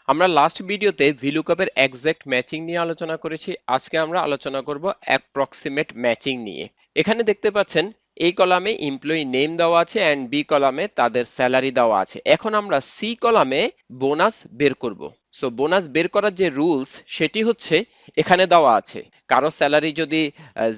আমরা লাস্ট ভিডিওতে VLOOKUP এর এক্সাক্ট ম্যাচিং নিয়ে আলোচনা করেছি। আজকে আমরা আলোচনা করব অ্যাপ্রক্সিমেট ম্যাচিং নিয়ে। এখানে দেখতে পাচ্ছেন এই কলামে এমপ্লয়ি নেম দেওয়া আছে এন্ড বি কলামে তাদের স্যালারি দেওয়া আছে। এখন আমরা সি কলামে বোনাস বের করব। সো বোনাস বের করার যে রুলস সেটি হচ্ছে এখানে দেওয়া আছে। কারো স্যালারি যদি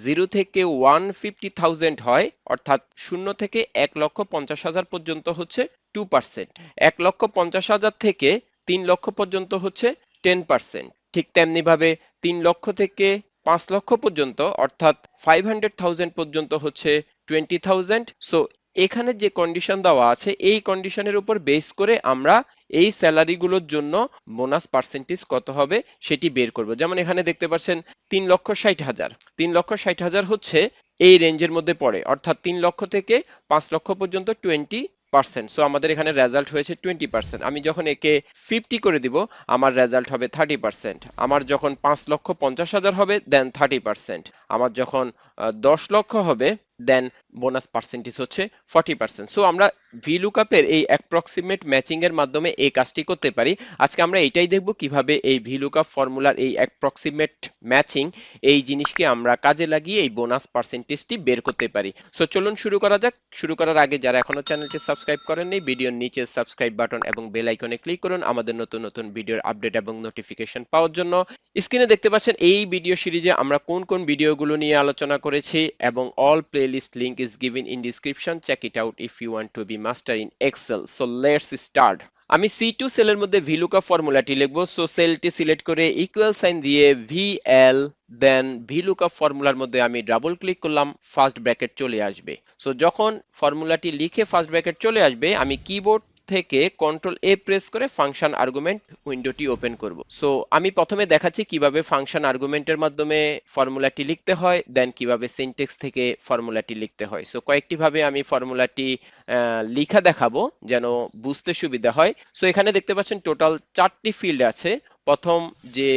0 থেকে 150,000 হয়, অর্থাৎ 0 থেকে 1,50,000 পর্যন্ত হচ্ছে 2%, 1,50,000 থেকে 3 লক্ষ পর্যন্ত হচ্ছে 10%। ঠিক তেমনি ভাবে 3 লক্ষ থেকে 5 লক্ষ পর্যন্ত অর্থাৎ 500,000 পর্যন্ত হচ্ছে 20,000। সো এখানে যে কন্ডিশন দেওয়া আছে এই কন্ডিশনের উপর বেস করে আমরা এই স্যালারি গুলোর জন্য বোনাস পার্সেন্টেজ কত হবে সেটি বের করব। যেমন এখানে দেখতে পাচ্ছেন 3,60,000, 3,60,000 হচ্ছে এই রেঞ্জের মধ্যে পড়ে, অর্থাৎ 3 লক্ষ থেকে 5 লক্ষ পর্যন্ত 20%। সো আমাদের এখানে রেজাল্ট হয়েছে 20%। আমি যখন একে 50 করে দিব আমার রেজাল্ট হবে 30%। আমার যখন 5,50,000 হবে দেন 30%। আমার যখন 10 লক্ষ হবে দেন বোনাস পার্সেন্টেজ হচ্ছে 40%। সো আমরা VLOOKUP এর এই অ্যাপ্রক্সিমেট ম্যাচিং এর মাধ্যমে এই কাজটি করতে পারি। আজকে আমরা এটাই দেখব কিভাবে এই VLOOKUP ফর্মুলার এই অ্যাপ্রক্সিমেট ম্যাচিং এই জিনিসকে আমরা কাজে লাগিয়ে এই বোনাস পার্সেন্টেজটি বের করতে পারি। সো চলুন শুরু করা যাক। শুরু করার আগে যারা এখনো চ্যানেলটি সাবস্ক্রাইব করেননি, ভিডিওর নিচে সাবস্ক্রাইব বাটন এবং বেল আইকনে ক্লিক করুন আমাদের নতুন নতুন ভিডিওর আপডেট এবং নোটিফিকেশন পাওয়ার জন্য। স্ক্রিনে দেখতে পাচ্ছেন এই ভিডিও সিরিজে আমরা কোন কোন ভিডিওগুলো নিয়ে আলোচনা করেছি এবং all playlist link is given in description. Check it out if you want to be master in Excel. So let's start. আমি C2 সেলের মধ্যে VLOOKUP ফর্মুলাটি লিখবো। সো সেলটি সিলেক্ট করে ইকুয়াল সাইন দিয়ে VL, দেন VLOOKUP ফর্মুলার মধ্যে আমি ডাবল ক্লিক করলাম, ফার্স্ট ব্র্যাকেট চলে আসবে। সো যখন ফর্মুলাটি লিখে ফার্স্ট ব্র্যাকেট চলে আসবে আমি কিবোর্ড থেকে Ctrl+A প্রেস করে ফাংশন আর্গুমেন্ট উইন্ডোটি ওপেন করব। সো আমি প্রথমে দেখাচ্ছি কিভাবে ফাংশন আর্গুমেন্টের মাধ্যমে ফর্মুলাটি লিখতে হয়, দেন কিভাবে সিনট্যাক্স থেকে ফর্মুলাটি লিখতে হয়। সো কয়েকটি ভাবে আমি ফর্মুলাটি লিখা দেখাবো যেন বুঝতে সুবিধা হয়। সো এখানে দেখতে পাচ্ছেন টোটাল 4টি ফিল্ড আছে। প্রথম যে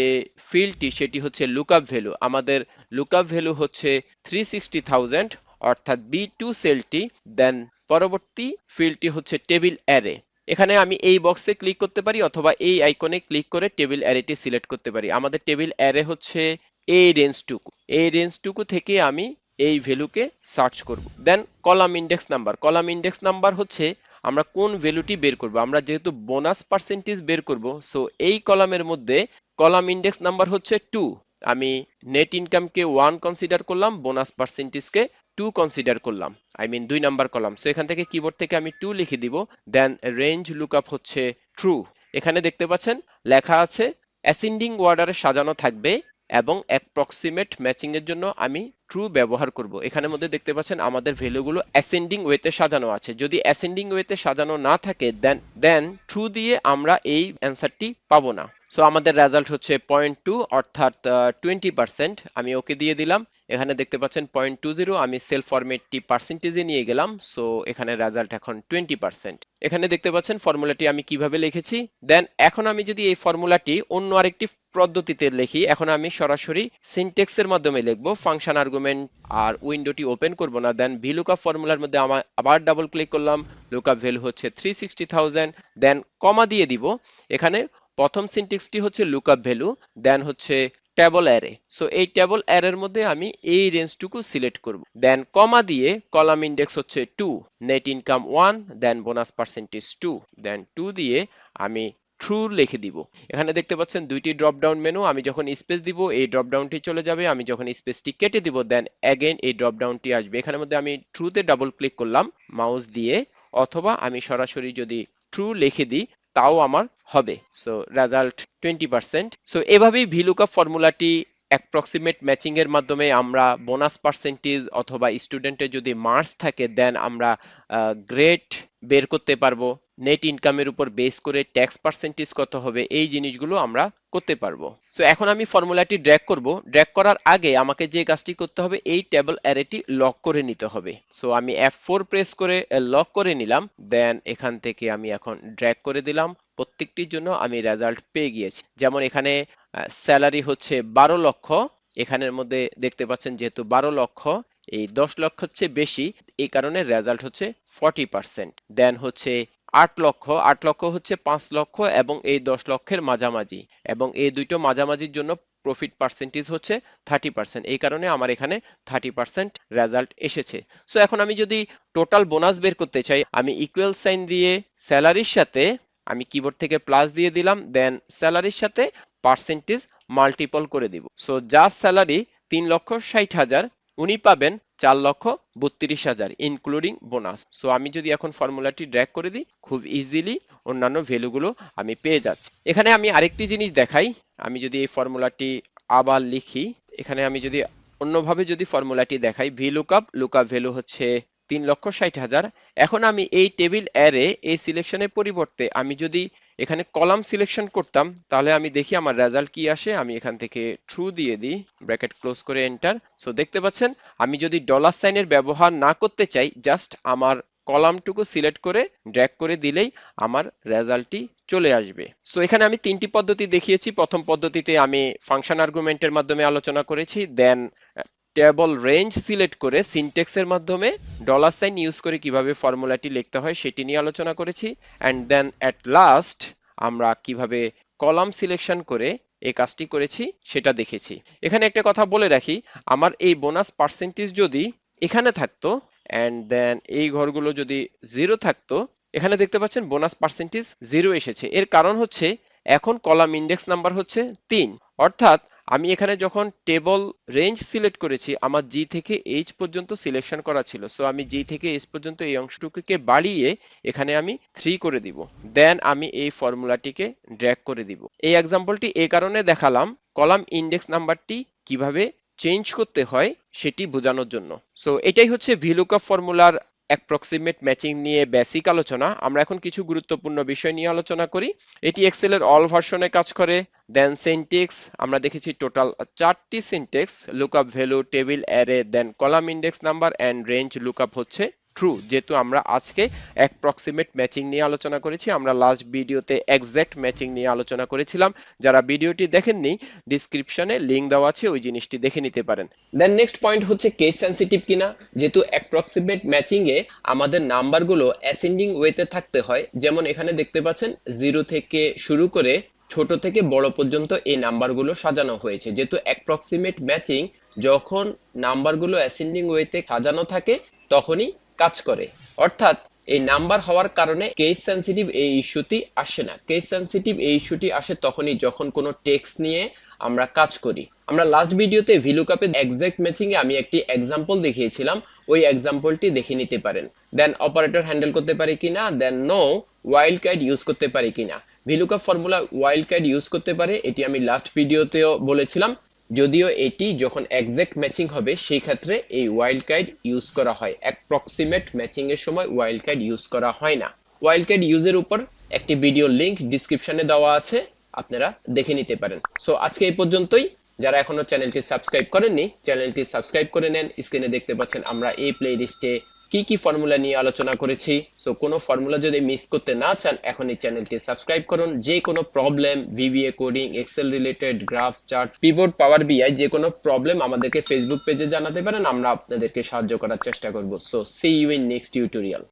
ফিল্ডটি সেটি হচ্ছে লুকআপ ভ্যালু। আমাদের লুকআপ ভ্যালু হচ্ছে 360,000, অর্থাৎ B2 সেলটি। দেন পরবর্তী ফিল্ডটি হচ্ছে টেবিল অ্যারে। এখানে আমি এই বক্সে ক্লিক করতে পারি অথবা এই আইকনে ক্লিক করে টেবিল অ্যারেটি সিলেক্ট করতে পারি। আমাদের টেবিল অ্যারে হচ্ছে এই রেঞ্জটুকু। এই রেঞ্জটুকু থেকে আমি এই ভ্যালুকে সার্চ করব। Then column index number. Column index number হচ্ছে আমরা কোন ভ্যালুটি বের করব। আমরা যেহেতু বোনাস পার্সেন্টেজ বের করব, সো এই কলামের মধ্যে কলাম ইন্ডেক্স নাম্বার হচ্ছে 2। আমি নেট ইনকামকে 1 কনসিডার করলাম, বোনাস পার্সেন্টেজকে 2 কনসিডার করলাম, I mean 2 number column. So এখান থেকে কিবোর্ড থেকে আমি 2 লিখে দিব। দেন রেঞ্জ লুকআপ হচ্ছে ট্রু। এখানে দেখতে পাচ্ছেন লেখা আছে অ্যাসেন্ডিং অর্ডারে সাজানো থাকবে এবং অ্যাপ্রক্সিমেট ম্যাচিং এর জন্য আমি ট্রু ব্যবহার করব। এখানের মধ্যে দেখতে পাচ্ছেন আমাদের ভ্যালুগুলো অ্যাসেন্ডিং ওয়েতে সাজানো আছে। যদি অ্যাসেন্ডিং ওয়েতে সাজানো না থাকে দেন ট্রু দিয়ে আমরা এই অ্যান্সারটি পাবো না। সো আমাদের রেজাল্ট হচ্ছে 0.2 অর্থাৎ 20%। আমি ওকে দিয়ে দিলাম। এখানে দেখতে পাচ্ছেন 0.20, আমি সেল ফরম্যাটটি পার্সেন্টেজে নিয়ে গেলাম। সো এখানে রেজাল্ট এখন 20%। এখানে দেখতে পাচ্ছেন ফর্মুলাটি আমি কিভাবে লিখেছি। দেন এখন আমি যদি এই ফর্মুলাটি অন্য আরেকটি পদ্ধতিতে লিখি, এখন আমি সরাসরি সিনট্যাক্সের মাধ্যমে লিখবো, ফাংশন আর্গুমেন্ট আর উইন্ডোটি ওপেন করব না। দেন VLOOKUP ফর্মুলার মধ্যে আমার আবার ডাবল ক্লিক করলাম, লুকআপ ভ্যালু হচ্ছে 360,000, দেন কমা দিয়ে দিব। এখানে প্রথম সিনট্যাক্সটি হচ্ছে লুকআপ ভ্যালু, দেন হচ্ছে টেবল অ্যারে। সো এই টেবল অ্যারের মধ্যে আমি এই রেঞ্জটুকু সিলেক্ট করব। দেন কমা দিয়ে কলাম ইন্ডেক্স হচ্ছে 2, নেট ইনকাম 1, দেন বোনাস পার্সেন্টেজ 2, দেন 2 দিয়ে আমি ট্রু লিখে দিব। এখানে দেখতে পাচ্ছেন দুইটি ড্রপ ডাউন মেনু। আমি যখন স্পেস দিব এই ড্রপ ডাউনটি চলে যাবে, আমি যখন স্পেসটি কেটে দিব দেন অ্যাগেন এই ড্রপ ডাউনটি আসবে। এখানের মধ্যে আমি ট্রুতে ডাবল ক্লিক করলাম মাউস দিয়ে, অথবা আমি সরাসরি যদি ট্রু লিখে দিই তাও আমার হবে। So result 20%। সো এভাবেই VLOOKUP ফর্মুলাটি অ্যাপ্রক্সিমেট ম্যাচিং এর মাধ্যমে আমরা বোনাস পার্সেন্টেজ অথবা স্টুডেন্টের যদি মার্কস থাকে দেন আমরা গ্রেড বের করতে পারবো। নেট ইনকামের উপর বেস করে ট্যাক্স পার্সেন্টেজ কত হবে এই জিনিসগুলো আমরা করতে পারবো। সো এখন আমি ফর্মুলাটি ড্র্যাগ করব। ড্র্যাগ করার আগে আমাকে যে কাজটি করতে হবে এই টেবল অ্যারেটি লক করে নিতে হবে। সো আমি F4 প্রেস করে লক করে নিলাম। দেন এখান থেকে আমি এখন ড্র্যাগ করে দিলাম। প্রত্যেকটির জন্য আমি রেজাল্ট পেয়ে গিয়েছি। যেমন এখানে স্যালারি হচ্ছে 12 লক্ষ। এখানের মধ্যে দেখতে পাচ্ছেন যেহেতু 12 লক্ষ এই 10 লক্ষ হচ্ছে বেশি, এই কারণে রেজাল্ট হচ্ছে 40%। দেন হচ্ছে 8 লক্ষ হচ্ছে 5 লক্ষ এবং এই 10 লক্ষের মাঝামাঝি, এবং এই দুটো মাঝামাঝির জন্য প্রফিট পার্সেন্টেজ হচ্ছে 30%। এই কারণে আমার এখানে 30% রেজাল্ট এসেছে। সো এখন আমি যদি টোটাল বোনাস বের করতে চাই, আমি ইকুয়াল সাইন দিয়ে স্যালারির সাথে আমি কিবোর্ড থেকে প্লাস দিয়ে দিলাম, দেন স্যালারির সাথে পার্সেন্টেজ মাল্টিপল করে দিব। সো জাস্ট স্যালারি 3,60,000, উনি পাবেন 4,32,000 ইনক্লুডিং বোনাস। সো আমি যদি এখন ফর্মুলাটি ড্র্যাগ করে দিই, খুব ইজিলি অন্যান্য ভ্যালুগুলো আমি পেয়ে যাচ্ছি। এখানে আমি আরেকটি জিনিস দেখাই, আমি যদি এই ফর্মুলাটি আবার লিখি, এখানে আমি যদি অন্যভাবে যদি ফর্মুলাটি দেখাই, VLOOKUP লুকআপ ভ্যালু হচ্ছে 3,60,000। এখন আমি এই টেবিল অ্যারে এই সিলেকশনের পরিবর্তে আমি যদি এখানে কলাম সিলেকশন করতাম, তাহলে আমি দেখি আমার রেজাল্ট কি আসে। আমি এখান থেকে ট্রু দিয়ে দিই, ব্র্যাকেট ক্লোজ করে এন্টার। সো দেখতে পাচ্ছেন আমি যদি ডলার সাইনের ব্যবহার না করতে চাই, জাস্ট আমার কলামটুকু সিলেক্ট করে ড্র্যাগ করে দিলেই আমার রেজাল্টটি চলে আসবে। সো এখানে আমি তিনটি পদ্ধতি দেখিয়েছি। প্রথম পদ্ধতিতে আমি ফাংশন আর্গুমেন্টের মাধ্যমে আলোচনা করেছি, দেন টেবল রেঞ্জ সিলেক্ট করে সিনট্যাক্সের মাধ্যমে ডলার সাইন ইউজ করে কিভাবে ফর্মুলাটি লিখতে হয় সেটি নিয়ে আলোচনা করেছি, অ্যান্ড দেন অ্যাট লাস্ট আমরা কিভাবে কলাম সিলেকশন করে এই কাজটি করেছি সেটা দেখেছি। এখানে একটা কথা বলে রাখি, আমার এই বোনাস পার্সেন্টেজ যদি এখানে থাকতো অ্যান্ড দেন এই ঘরগুলো যদি 0 থাকতো, এখানে দেখতে পাচ্ছেন বোনাস পার্সেন্টেজ 0 এসেছে। এর কারণ হচ্ছে এখন কলাম ইন্ডেক্স নাম্বার হচ্ছে 3, অর্থাৎ আমি এখানে যখন টেবল রেঞ্জ সিলেক্ট করেছি আমার জি থেকে এইচ পর্যন্ত সিলেকশন করা ছিল। সো আমি জি থেকে এইচ পর্যন্ত এই অংশটুকুকে বাড়িয়ে এখানে আমি 3 করে দিব, দেন আমি এই ফর্মুলাটিকে ড্র্যাগ করে দিব। এই এক্সাম্পলটি এই কারণে দেখালাম, কলাম ইন্ডেক্স নাম্বারটি কিভাবে চেঞ্জ করতে হয় সেটি বোঝানোর জন্য। সো এটাই হচ্ছে VLOOKUP ফর্মুলার অ্যাপ্রক্সিমেট ম্যাচিং নিয়ে বেসিক আলোচনা। আমরা এখন কিছু গুরুত্বপূর্ণ বিষয় নিয়ে আলোচনা করি। এটি এক্সেলের অল ভার্সনে কাজ করে। দেন সিনট্যাক্স আমরা দেখেছি টোটাল 4টি syntax, lookup value, table array, then column index number and range lookup হচ্ছে ট্রু। যেহেতু আমরা আজকে অ্যাপ্রক্সিমেট ম্যাচিং নিয়ে আলোচনা করেছি, আমরা লাস্ট ভিডিওতে এক্সাক্ট ম্যাচিং নিয়ে আলোচনা করেছিলাম। যারা ভিডিওটি দেখেননি, ডিসক্রিপশনে লিংক দেওয়া আছে, ওই জিনিসটি দেখে নিতে পারেন। দেন নেক্সট পয়েন্ট হচ্ছে কেস সেনসিটিভ কিনা। যেহেতু অ্যাপ্রক্সিমেট ম্যাচিং এ আমাদের নাম্বারগুলো অ্যাসেন্ডিং ওয়েতে থাকতে হয়, যেমন এখানে দেখতে পাচ্ছেন 0 থেকে শুরু করে ছোট থেকে বড় পর্যন্ত এই নাম্বারগুলো সাজানো হয়েছে। যেহেতু অ্যাপ্রক্সিমেট ম্যাচিং যখন নাম্বারগুলো অ্যাসেন্ডিং ওয়েতে সাজানো থাকে তখনই কাজ করে, অর্থাৎ এই নাম্বার হওয়ার কারণে কেস সেনসিটিভ এই ইস্যুটি আসে না। কেস সেনসিটিভ এই ইস্যুটি আসে তখনই যখন কোনো টেক্সট নিয়ে আমরা কাজ করি। আমরা লাস্ট ভিডিওতে VLOOKUP এর এক্সাক্ট ম্যাচিং এ আমি একটি এক্সাম্পল দেখিয়েছিলাম, ওই এক্সাম্পলটি দেখে নিতে পারেন। দেন অপারেটর হ্যান্ডেল করতে পারি কিনা, দেন নো ওয়াইল্ড কার্ড ইউজ করতে পারি কিনা। VLOOKUP formula wild card use করতে পারে, এটি আমি লাস্ট ভিডিওতেও বলেছিলাম। যদিও এটি যখন এক্সাক্ট ম্যাচিং হবে সেই ক্ষেত্রে এই ওয়াইল্ড কার্ড ইউজ করা হয়, অ্যাপ্রক্সিমেট ম্যাচিং এর সময় ওয়াইল্ড কার্ড ইউজ করা হয় না। ওয়াইল্ড কার্ড ইউজের উপর একটি ভিডিও লিংক ডিসক্রিপশনে দেওয়া আছে, আপনারা দেখে নিতে পারেন। সো আজকে এই পর্যন্তই। যারা এখনো চ্যানেলটি সাবস্ক্রাইব করেননি, চ্যানেলটি সাবস্ক্রাইব করে নেন। স্ক্রিনে দেখতে পাচ্ছেন আমরা এই প্লেলিস্টে কি কি ফর্মুলা নিয়ে আলোচনা করেছি। সো কোনো ফর্মুলা যদি মিস করতে না চান, এখন এই চ্যানেলটি সাবস্ক্রাইব করুন। যে কোনো problem, VBA coding, excel related, graph, chart, pivot, power BI, যে কোনো প্রবলেম আমাদেরকে ফেসবুক পেজে জানাতে পারেন, আমরা আপনাদেরকে সাহায্য করার চেষ্টা করব। So see you in next tutorial.